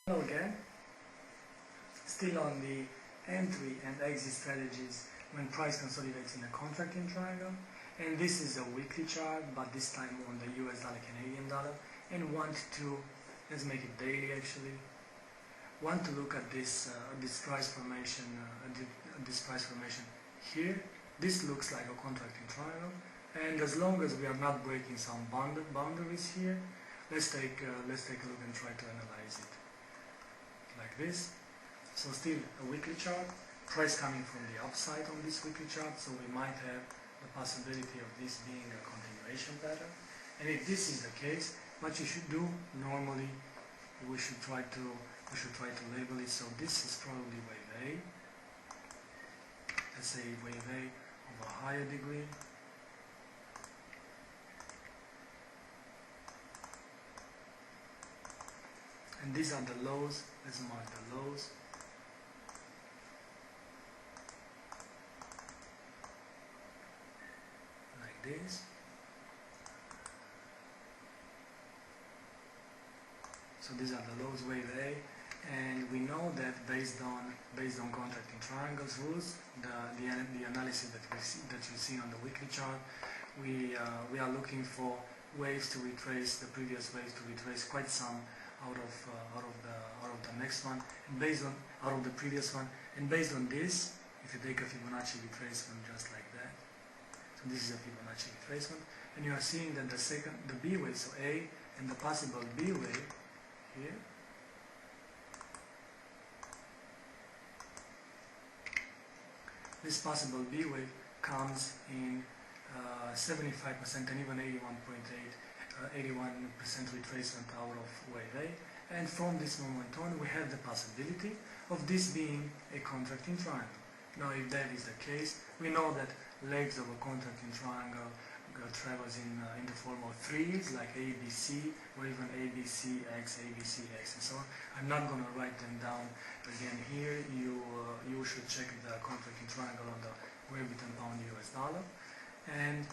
Hello again, still on the entry and exit strategies when price consolidates in a contracting triangle, and this is a weekly chart, but this time on the US dollar Canadian dollar, and let's make it daily actually, want to look at this price formation here. This looks like a contracting triangle, and as long as we are not breaking some boundaries here, let's take a look and try to analyze it like this. So still a weekly chart, price coming from the upside on this weekly chart, so we might have the possibility of this being a continuation pattern. And if this is the case, what you should do normally, we should try to label it. So this is probably wave A. Let's say wave A of a higher degree. And these are the lows. Let's mark the lows. Like this. So these are the lows, wave A, and we know that based on contracting triangles rules, the analysis that you see on the weekly chart, we are looking for waves to retrace the previous waves, to retrace quite some out of the next one, and out of the previous one, and based on this, if you take a Fibonacci retracement just like that, so this is a Fibonacci retracement, and you are seeing that the B wave, so A, and the possible B wave here, this possible B wave comes in 75% and even 81% retracement out of wave A, and from this moment on we have the possibility of this being a contracting triangle. Now if that is the case, we know that legs of a contracting triangle travels in the form of threes like ABC or even ABCX, ABCX and so on. I'm not going to write them down again here. You should check the contracting triangle on the Great Britain pound US dollar. And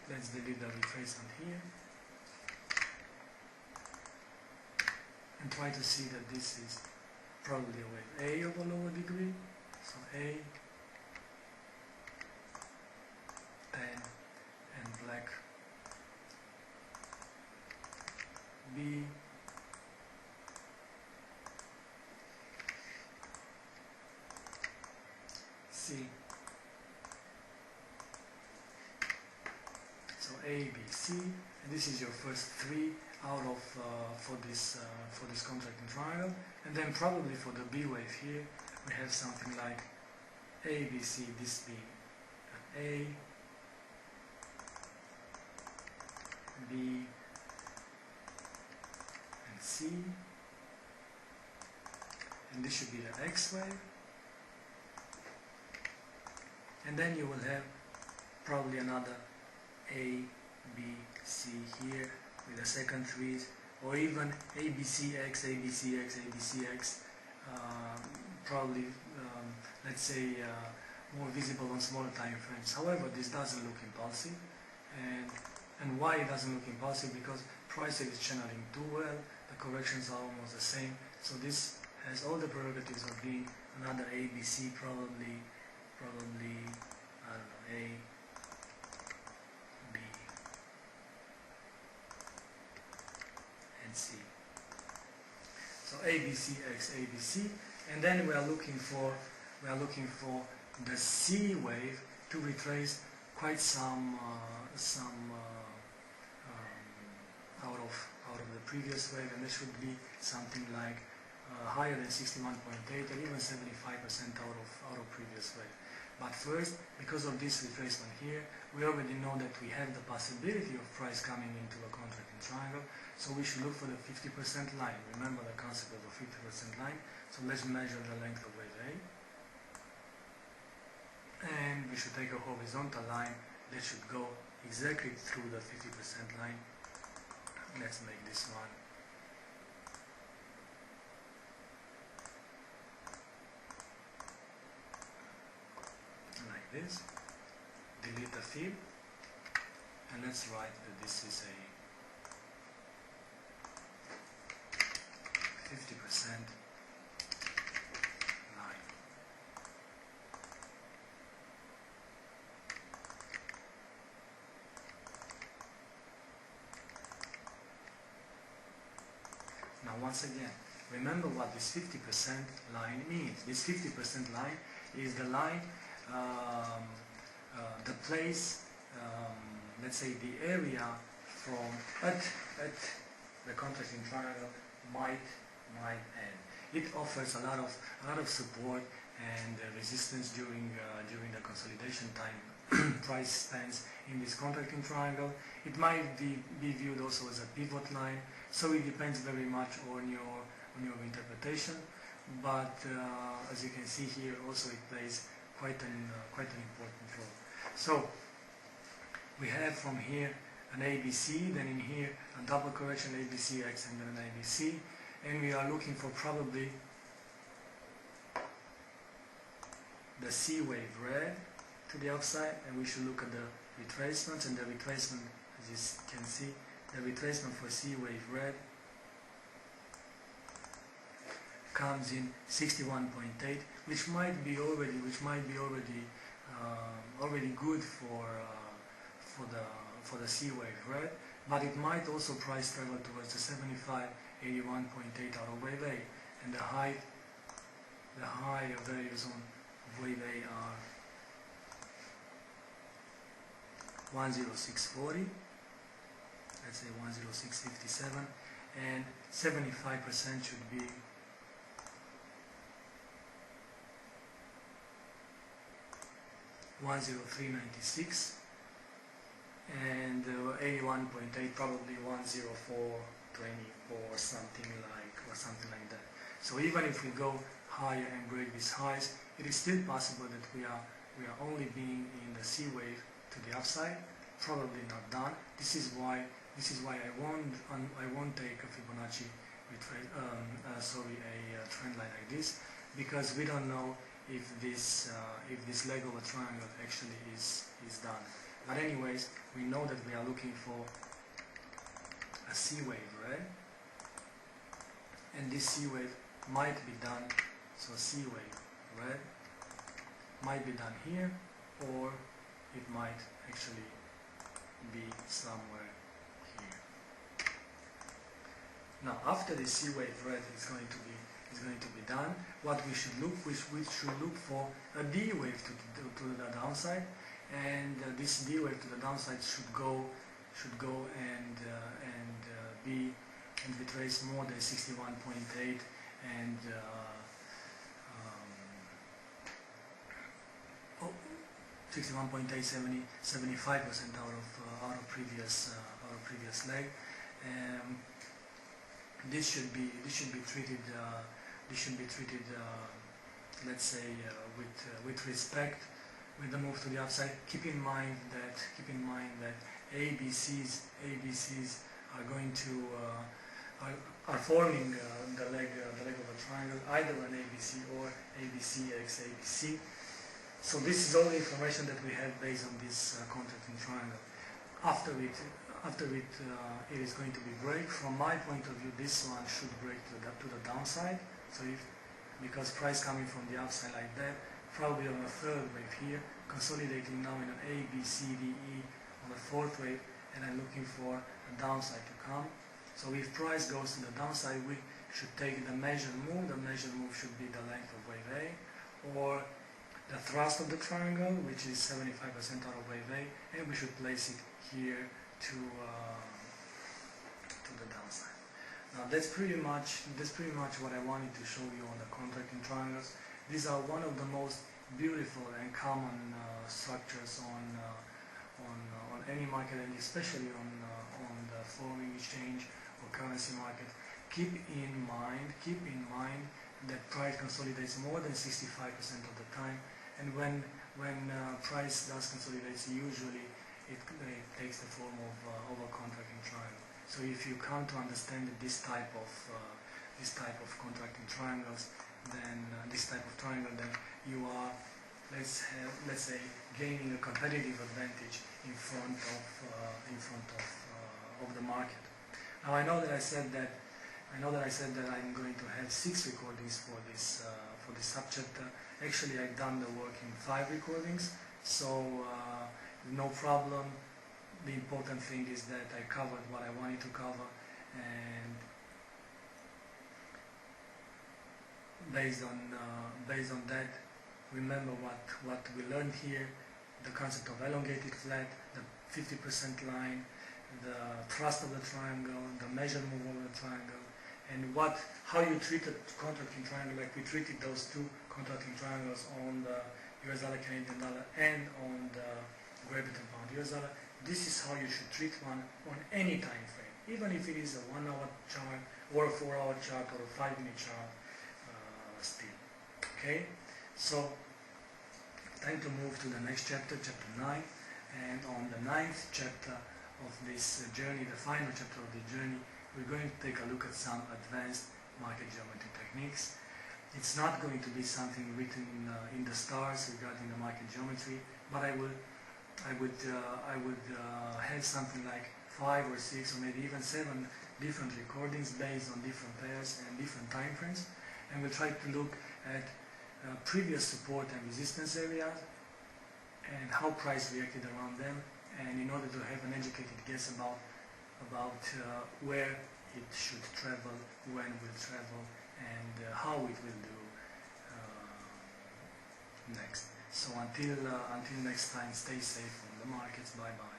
let's delete the retracement here and try to see that this is probably a wave A of a lower degree. So A, 10, and black, B, C. So A, B, C, and this is your first three out of for this contracting triangle, and then probably for the B wave here we have something like A, B, C, this being A, B, and C, and this should be the X wave, and then you will have probably another A, B, C here with the second threes, or even ABCX, ABCX, ABCX, probably let's say more visible on smaller time frames. However, this doesn't look impulsive, and why it doesn't look impulsive? Because price is channeling too well, the corrections are almost the same, so this has all the prerogatives of being another ABC, probably I don't know, A, B, and C. So ABCX, ABC, and then we are looking for the C wave to retrace quite some out of the previous wave, and this should be something like higher than 61.8 or even 75% out of previous wave. But first, because of this retracement here, we already know that we have the possibility of price coming into a contracting triangle, so we should look for the 50% line. Remember the concept of a 50% line, so let's measure the length of wave A. And we should take a horizontal line that should go exactly through the 50% line. Let's make this one like this. Delete the fib, and let's write that this is a line. Now once again, remember what this 50% line means. This 50% line is the line, the place, let's say the area from at the contrasting triangle might end. It offers a lot of support and resistance during the consolidation time price spans in this contracting triangle. It might be viewed also as a pivot line, so it depends very much on your interpretation. But as you can see here, also it plays quite an important role. So we have from here an ABC, then in here a double correction ABCX and then an ABC, and we are looking for probably the C wave red to the upside, and we should look at the retracements, and the retracement, as you can see, the retracement for C wave red comes in 61.8, which might be already good for the C wave red, but it might also price travel towards the 75, 81.8 out of wave A, and the high values on wave A are 106.40, let's say 106.57, and 75% should be 103.96, and 81.8 probably 104.20 or something like that. So even if we go higher and break these highs, it is still possible that we are only being in the C wave to the upside, probably not done. This is why I won't take a Fibonacci a trend line like this, because we don't know if this leg of a triangle actually is done. But anyways, we know that we are looking for a C wave, right? And this C wave might be done, so C wave red might be done here, or it might actually be somewhere here. Now, after the C wave red is going to be done, what we should look for a D wave to the downside, and this D wave to the downside should go and retrace more than 61.8 and 61.8, 75% out of previous leg. This should be treated. Let's say with respect, with the move to the upside. Keep in mind that ABCs are going to are forming the leg of a triangle, either an ABC or ABCX ABC. So this is all the information that we have based on this contracting triangle. After it is going to be break. From my point of view, this one should break to the downside. So because price coming from the upside like that, probably on a third wave here, consolidating now in an A, B, C, D, E on the fourth wave, and I'm looking for a downside to come. So if price goes to the downside, we should take the measured move. The measured move should be the length of wave A, or the thrust of the triangle, which is 75% out of wave A, and we should place it here to the downside. Now that's pretty much what I wanted to show you on the contracting triangles. These are one of the most beautiful and common structures on any market, and especially on the foreign exchange or currency market. Keep in mind that price consolidates more than 65% of the time, and when price does consolidates, usually it takes the form of a contracting triangle. So if you come to understand this type of contracting triangles, then this type of triangle, then you are, let's say, gaining a competitive advantage in front of the market. Now I know that I said that I know that I said that I'm going to have 6 recordings for this subchapter. Actually, I've done the work in 5 recordings, so no problem. The important thing is that I covered what I wanted to cover, and based on that, remember what we learned here: the concept of elongated flat, the 50% line, the thrust of the triangle, the measure move of the triangle, and how you treated contracting triangle, like we treated those 2 contracting triangles on the US dollar, Canadian dollar, and on the Great Britain pound US dollar. This is how you should treat one on any time frame, even if it is a 1-hour chart or a 4-hour chart or a 5-minute chart still. Okay, so time to move to the next chapter, chapter 9, and on the 9th chapter of this journey, the final chapter of the journey, we're going to take a look at some advanced market geometry techniques. It's not going to be something written in the stars regarding the market geometry, but I would have something like 5 or 6 or maybe even 7 different recordings based on different pairs and different time frames, and we'll try to look at previous support and resistance areas and how price reacted around them, and in order to have an educated guess about where it should travel, when it will travel, and how it will do next. So until next time, stay safe from the markets. Bye bye.